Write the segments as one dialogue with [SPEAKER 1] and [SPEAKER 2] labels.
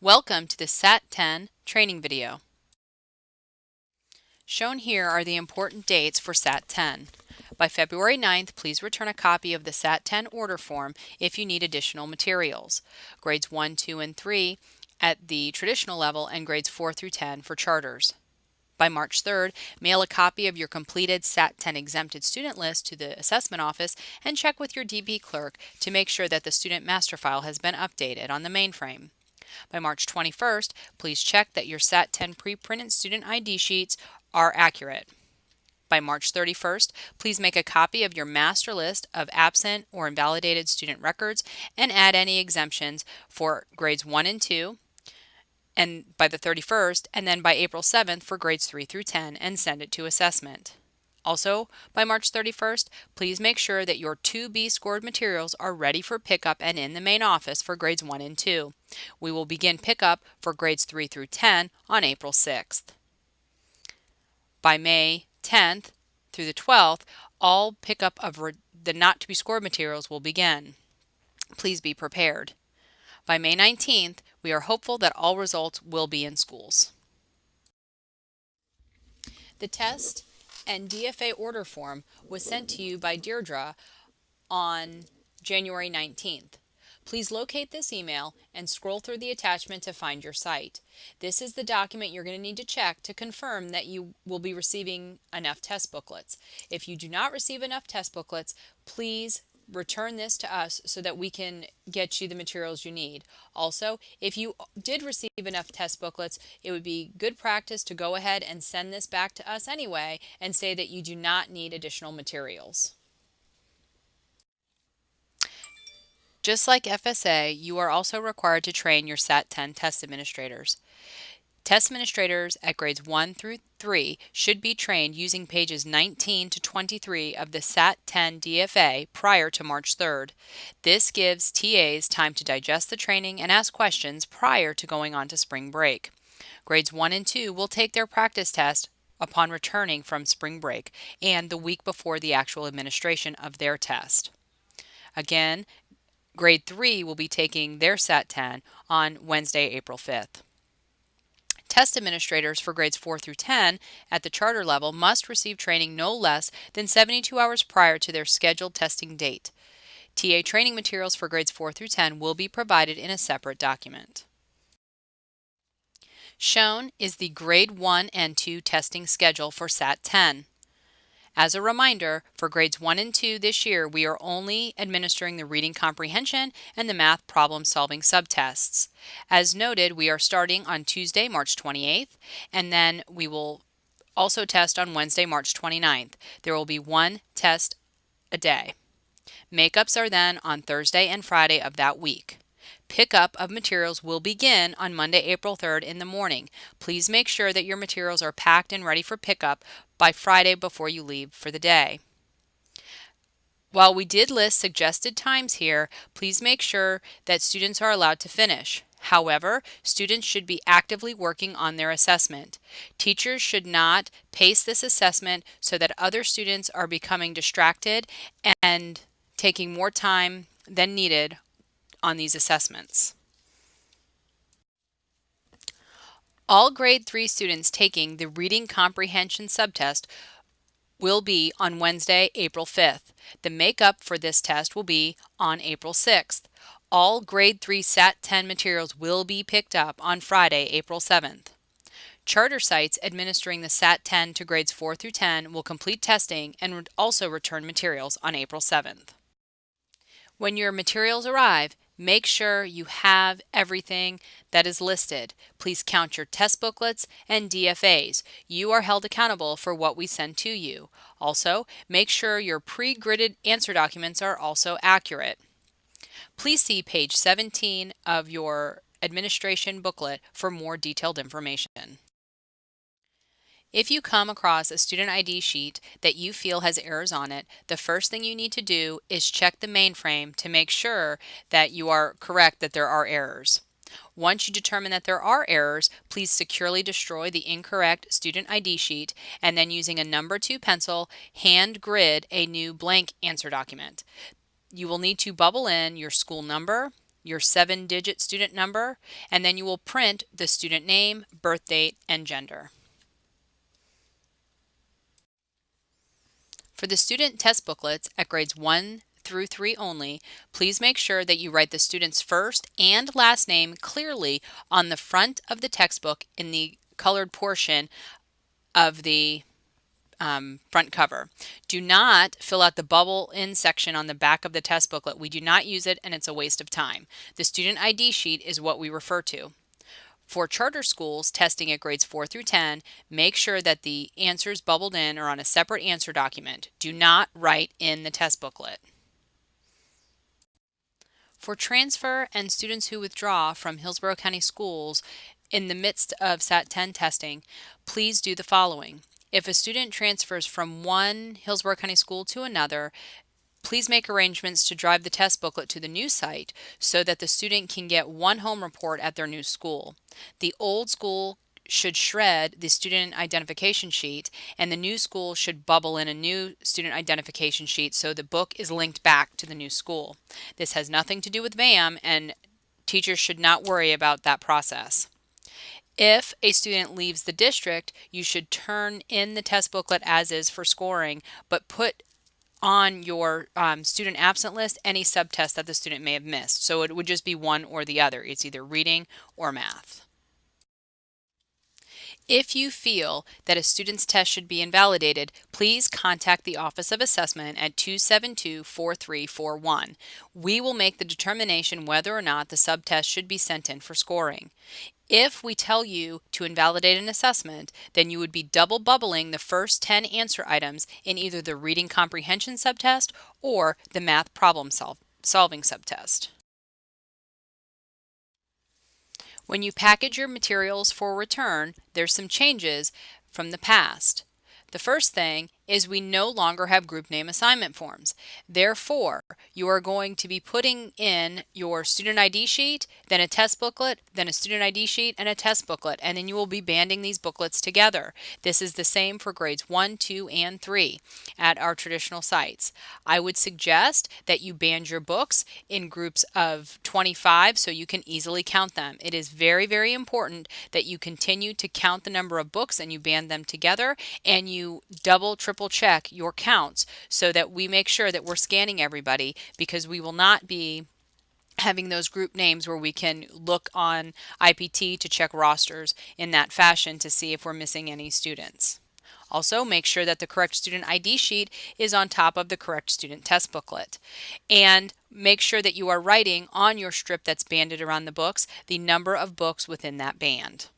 [SPEAKER 1] Welcome to the SAT 10 training video. Shown here are the important dates for SAT 10. By February 9th, please return a copy of the SAT 10 order form if you need additional materials. Grades 1, 2, and 3 at the traditional level and grades 4 through 10 for charters. By March 3rd, mail a copy of your completed SAT 10 exempted student list to the assessment office and check with your DB clerk to make sure that the student master file has been updated on the mainframe. By March 21st, please check that your SAT 10 pre-printed student ID sheets are accurate. By March 31st, please make a copy of your master list of absent or invalidated student records and add any exemptions for grades 1 and 2 and by the 31st, and then by April 7th for grades 3 through 10 and send it to assessment. Also, by March 31st, please make sure that your 2B scored materials are ready for pickup and in the main office for grades 1 and 2. We will begin pickup for grades 3 through 10 on April 6th. By May 10th through the 12th, all pickup of the not-to-be scored materials will begin. Please be prepared. By May 19th, we are hopeful that all results will be in schools. The test and DFA order form was sent to you by Deirdre on January 19th. Please locate this email and scroll through the attachment to find your site. This is the document you're going to need to check to confirm that you will be receiving enough test booklets. If you do not receive enough test booklets, please return this to us so that we can get you the materials you need. Also, if you did receive enough test booklets, it would be good practice to go ahead and send this back to us anyway and say that you do not need additional materials. Just like FSA, you are also required to train your SAT 10 test administrators. Test administrators at grades 1 through 3 should be trained using pages 19 to 23 of the SAT 10 DFA prior to March 3rd. This gives TAs time to digest the training and ask questions prior to going on to spring break. Grades 1 and 2 will take their practice test upon returning from spring break and the week before the actual administration of their test. Again, grade 3 will be taking their SAT 10 on Wednesday, April 5th. Test administrators for grades 4 through 10 at the charter level must receive training no less than 72 hours prior to their scheduled testing date. TA training materials for grades 4 through 10 will be provided in a separate document. Shown is the grade 1 and 2 testing schedule for SAT 10. As a reminder, for grades 1 and 2 this year, we are only administering the reading comprehension and the math problem-solving subtests. As noted, we are starting on Tuesday, March 28th, and then we will also test on Wednesday, March 29th. There will be one test a day. Makeups are then on Thursday and Friday of that week. Pickup of materials will begin on Monday, April 3rd in the morning. Please make sure that your materials are packed and ready for pickup by Friday before you leave for the day. While we did list suggested times here, please make sure that students are allowed to finish. However, students should be actively working on their assessment. Teachers should not pace this assessment so that other students are becoming distracted and taking more time than needed on these assessments. All grade 3 students taking the reading comprehension subtest will be on Wednesday, April 5th. The makeup for this test will be on April 6th. All grade 3 SAT 10 materials will be picked up on Friday, April 7th. Charter sites administering the SAT 10 to grades 4 through 10 will complete testing and would also return materials on April 7th. When your materials arrive, make sure you have everything that is listed. Please count your test booklets and DFAs. You are held accountable for what we send to you. Also, make sure your pre-gridded answer documents are also accurate. Please see page 17 of your administration booklet for more detailed information. If you come across a student ID sheet that you feel has errors on it, the first thing you need to do is check the mainframe to make sure that you are correct that there are errors. Once you determine that there are errors, please securely destroy the incorrect student ID sheet and then using a number 2 pencil, hand grid a new blank answer document. You will need to bubble in your school number, your 7-digit student number, and then you will print the student name, birth date, and gender. For the student test booklets at grades 1 through 3 only, please make sure that you write the student's first and last name clearly on the front of the textbook in the colored portion of the front cover. Do not fill out the bubble in section on the back of the test booklet. We do not use it, and it's a waste of time. The student ID sheet is what we refer to. For charter schools testing at grades 4 through 10, make sure that the answers bubbled in are on a separate answer document. Do not write in the test booklet. For transfer and students who withdraw from Hillsborough County Schools in the midst of SAT 10 testing, please do the following. If a student transfers from one Hillsborough County school to another, please make arrangements to drive the test booklet to the new site so that the student can get one home report at their new school. The old school should shred the student identification sheet, and the new school should bubble in a new student identification sheet so the book is linked back to the new school. This has nothing to do with VAM, and teachers should not worry about that process. If a student leaves the district, you should turn in the test booklet as is for scoring, but put on your student absent list any subtests that the student may have missed. So it would just be one or the other. It's either reading or math. If you feel that a student's test should be invalidated, please contact the Office of Assessment at 272-4341. We will make the determination whether or not the subtest should be sent in for scoring. If we tell you to invalidate an assessment, then you would be double bubbling the first 10 answer items in either the reading comprehension subtest or the math problem solving subtest. When you package your materials for return, there's some changes from the past. The first thing is we no longer have group name assignment forms. Therefore, you are going to be putting in your student ID sheet, then a test booklet, then a student ID sheet, and a test booklet, and then you will be banding these booklets together. This is the same for grades 1, 2, and 3 at our traditional sites. I would suggest that you band your books in groups of 25 so you can easily count them. It is very, very important that you continue to count the number of books and you band them together, and you double, triple check your counts so that we make sure that we're scanning everybody, because we will not be having those group names where we can look on IPT to check rosters in that fashion to see if we're missing any students. Also, make sure that the correct student ID sheet is on top of the correct student test booklet. And make sure that you are writing on your strip that's banded around the books the number of books within that band.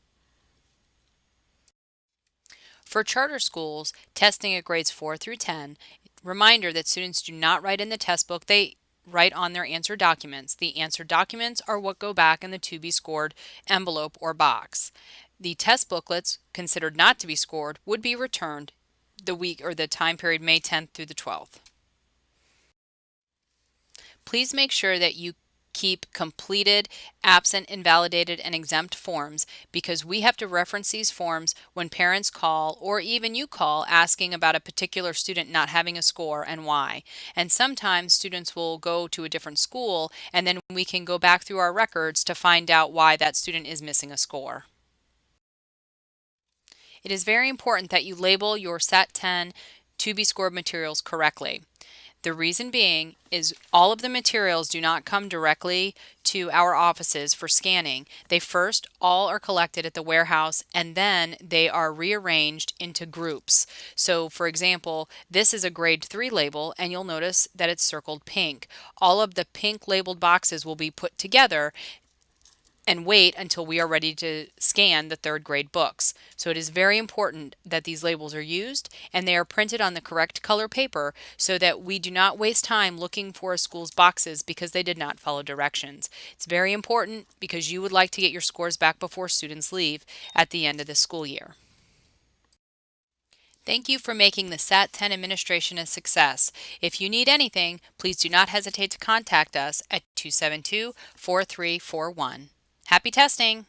[SPEAKER 1] For charter schools testing at grades 4 through 10, reminder that students do not write in the test book, they write on their answer documents. The answer documents are what go back in the to be scored envelope or box. The test booklets considered not to be scored would be returned the week or the time period May 10th through the 12th. Please make sure that you keep completed, absent, invalidated, and exempt forms, because we have to reference these forms when parents call or even you call asking about a particular student not having a score and why. And sometimes students will go to a different school, and then we can go back through our records to find out why that student is missing a score. It is very important that you label your SAT 10 to be scored materials correctly. The reason being is all of the materials do not come directly to our offices for scanning. They first all are collected at the warehouse, and then they are rearranged into groups. So for example, this is a grade 3 label, and you'll notice that it's circled pink. All of the pink labeled boxes will be put together and wait until we are ready to scan the third grade books. So it is very important that these labels are used and they are printed on the correct color paper so that we do not waste time looking for a school's boxes because they did not follow directions. It's very important because you would like to get your scores back before students leave at the end of the school year. Thank you for making the SAT 10 administration a success. If you need anything, please do not hesitate to contact us at 272-4341. Happy testing!